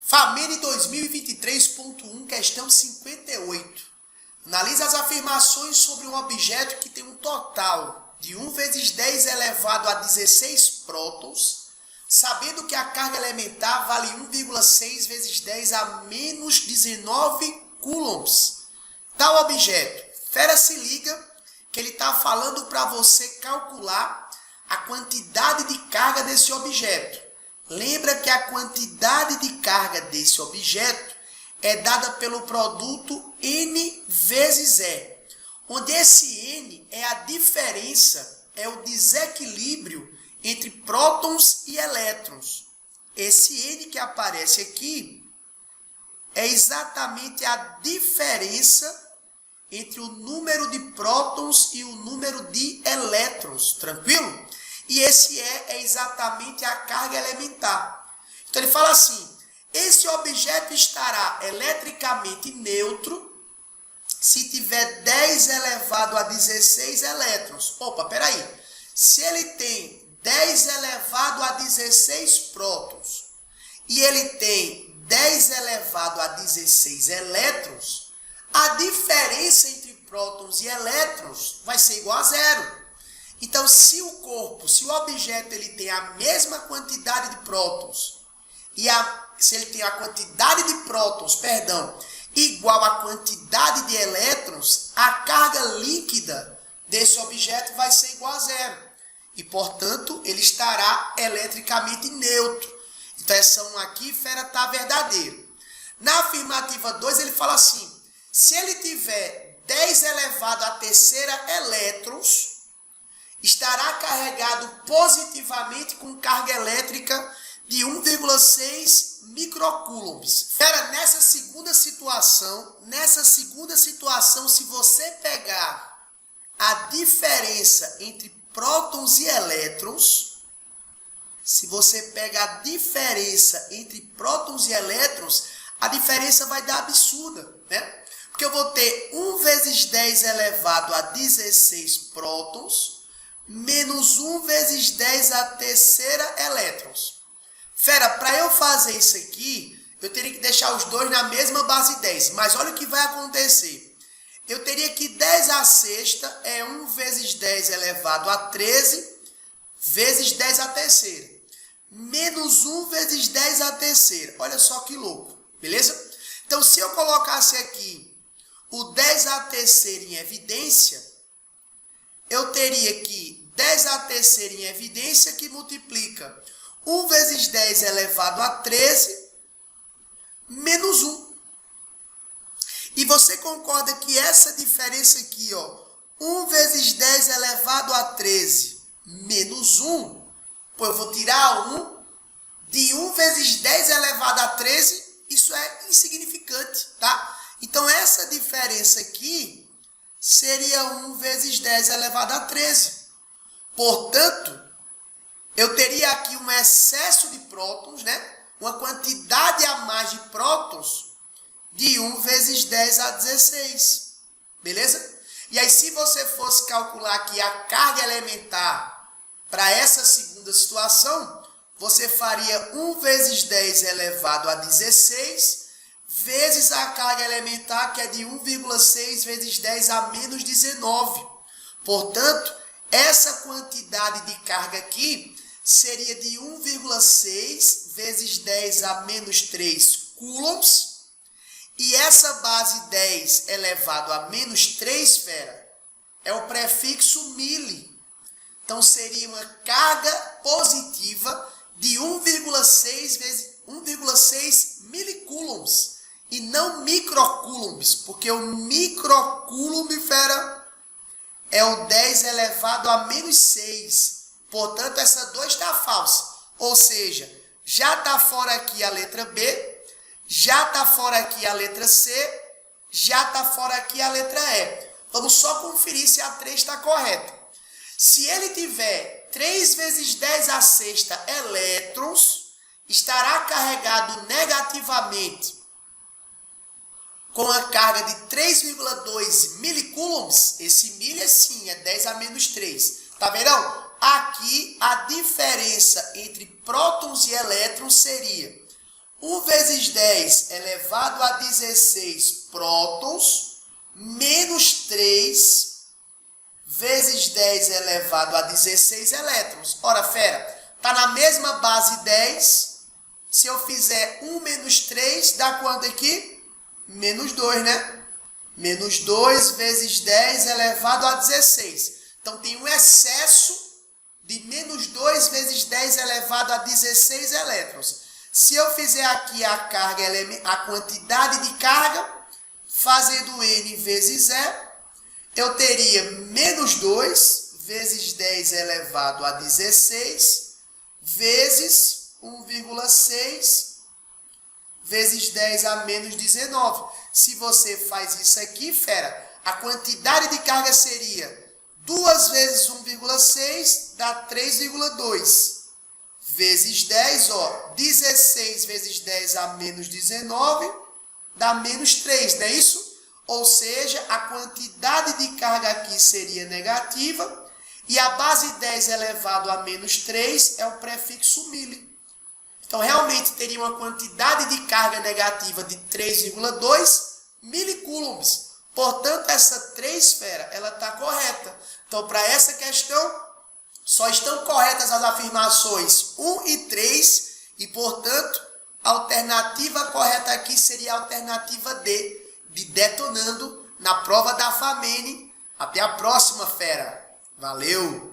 FAMENE 2023.1, questão 58. Analisa as afirmações sobre um objeto que tem um total de 1 vezes 10 elevado a 16 prótons, sabendo que a carga elementar vale 1,6 vezes 10 a menos 19 coulombs. Tal objeto. Fera, se liga que ele está falando para você calcular a quantidade de carga desse objeto. Lembra que a quantidade de carga desse objeto é dada pelo produto N vezes E, onde esse N é a diferença, é o desequilíbrio entre prótons e elétrons. Esse N que aparece aqui é exatamente a diferença entre o número de prótons e o número de elétrons, tranquilo? E esse E é exatamente a carga elementar. Então ele fala assim, esse objeto estará eletricamente neutro se tiver 10 elevado a 16 elétrons. Opa, peraí. Se ele tem 10 elevado a 16 prótons e ele tem 10 elevado a 16 elétrons, a diferença entre prótons e elétrons vai ser igual a zero. Então, se o objeto ele tem a mesma quantidade de prótons e se ele tem a quantidade de prótons, igual à quantidade de elétrons, a carga líquida desse objeto vai ser igual a zero. E, portanto, ele estará eletricamente neutro. Então, essa 1 aqui, fera, está verdadeiro. Na afirmativa 2, ele fala assim, se ele tiver 10 elevado à terceira elétrons, estará carregado positivamente com carga elétrica de 1,6 microcoulombs. Fera, nessa segunda situação, se você pegar a diferença entre prótons e elétrons, a diferença vai dar absurda, né? Porque eu vou ter 1 vezes 10 elevado a 16 prótons, menos 1 vezes 10 a terceira elétrons. Fera, para eu fazer isso aqui, eu teria que deixar os dois na mesma base 10. Mas olha o que vai acontecer. Eu teria que 10 à sexta é 1 vezes 10 elevado a 13 vezes 10 à terceira. Menos 1 vezes 10 à terceira. Olha só que louco, beleza? Então, se eu colocasse aqui o 10 à terceira em evidência, eu teria que 10 à terceira em evidência que multiplica 1 vezes 10 elevado a 13 menos 1. E você concorda que essa diferença aqui, 1 vezes 10 elevado a 13 menos 1, eu vou tirar 1 de 1 vezes 10 elevado a 13, isso é insignificante, tá? Então, essa diferença aqui seria 1 vezes 10 elevado a 13. Portanto, eu teria aqui um excesso de prótons, né? Uma quantidade a mais de prótons de 1 vezes 10 a 16. Beleza? E aí, se você fosse calcular aqui a carga elementar para essa segunda situação, você faria 1 vezes 10 elevado a 16 vezes a carga elementar, que é de 1,6 vezes 10 a menos 19. Portanto, essa quantidade de carga aqui seria de 1,6 vezes 10 a menos 3 coulombs. E essa base 10 elevado a menos 3, fera, é o prefixo milli. Então, seria uma carga positiva de 1,6 milicoulombs. E não microcoulombs, porque o microcoulomb, fera, é o 10 elevado a menos 6. Portanto, essa 2 está falsa. Ou seja, já está fora aqui a letra B, já está fora aqui a letra C, já está fora aqui a letra E. Vamos só conferir se a 3 está correta. Se ele tiver 3 vezes 10 à sexta elétrons, estará carregado negativamente com a carga de 3,2 milicoulombs. Esse milli sim, é 10 a menos 3. Tá vendo? Aqui a diferença entre prótons e elétrons seria 1 vezes 10 elevado a 16 prótons, menos 3 vezes 10 elevado a 16 elétrons. Ora, fera, está na mesma base 10. Se eu fizer 1 menos 3, dá quanto aqui? Menos 2, né? Menos 2 vezes 10 elevado a 16. Então, tem um excesso de menos 2 vezes 10 elevado a 16 elétrons. Se eu fizer aqui a carga, a quantidade de carga, fazendo N vezes E, eu teria menos 2 vezes 10 elevado a 16 vezes 1,6 vezes 10 a menos 19. Se você faz isso aqui, fera, a quantidade de carga seria 2 vezes 1,6 dá 3,2. Vezes 10, ó, 16 vezes 10 a menos 19 dá menos 3, não é isso? Ou seja, a quantidade de carga aqui seria negativa e a base 10 elevado a menos 3 é o prefixo mili. Então, realmente teria uma quantidade de carga negativa de 3,2 milicoulombs. Portanto, essa 3, fera, ela está correta. Então, para essa questão, só estão corretas as afirmações 1 e 3 e, portanto, a alternativa correta aqui seria a alternativa D, de detonando na prova da FAMENE. Até a próxima, fera. Valeu!